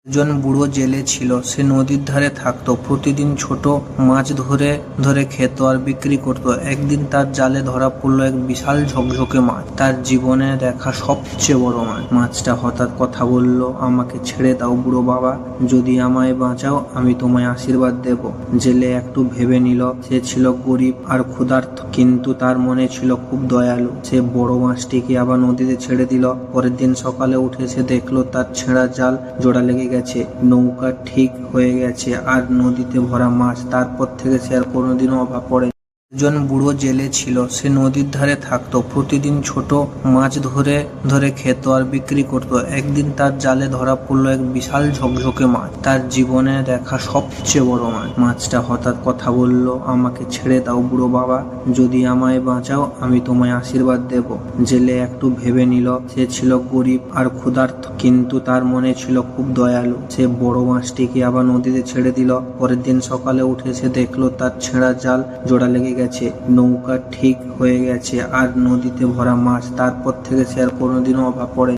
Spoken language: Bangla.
একজন বুড়ো জেলে ছিল। সে নদীর ধারে থাকতো। প্রতিদিন ছোট মাছ ধরে ধরে খেত আর বিক্রি করত। একদিন তার জালে ধরা পড়লো এক বিশাল ঝকঝকে মাছ, তার জীবনে দেখা সবচেয়ে বড় মাছ। মাছটা হঠাৎ কথা বলল, আমাকে ছেড়ে দাও বুড়ো বাবা, যদি আমায় বাঁচাও আমি তোমায় আশীর্বাদ দেব। জেলে একটু ভেবে নিল। সে ছিল গরিব আর ক্ষুধার্ত, কিন্তু তার মনে ছিল খুব দয়ালু। সে বড় মাছটিকে আবার নদীতে ছেড়ে দিল। পরের দিন সকালে উঠে সে দেখলো তার ছেঁড়া জাল জোড়া লেগে গেছে, নৌকা ঠিক হয়ে গেছে আর নদীতে ভরা মাছ। তারপর থেকে সে আর কোনোদিনও অভাব পড়েনি। একজন বুড়ো জেলে ছিল। সে নদীর ধারে থাকতো। প্রতিদিন ছোট মাছ ধরে ধরে খেত আর বিক্রি করত। একদিন তার জালে ধরা পড়লো এক বিশাল ঝকঝকে মাছ, তার জীবনে দেখা সবচেয়ে বড় মাছ। মাছটা হঠাৎ কথা বলল, আমাকে ছেড়ে দাও বুড়ো বাবা, যদি আমায় বাঁচাও আমি তোমায় আশীর্বাদ দেব। জেলে একটু ভেবে নিল। সে ছিল গরিব আর ক্ষুধার্ত, কিন্তু তার মনে ছিল খুব দয়ালু। সে বড় মাছটিকে আবার নদীতে ছেড়ে দিল। পরের দিন সকালে উঠে সে দেখলো তার ছেঁড়া জাল জোড়া লেগে গেছে, নৌকা ঠিক হয়ে গেছে আর নদীতে ভরা মাছ। তারপর থেকে সে আর কোনোদিনও অভাব পড়েনি।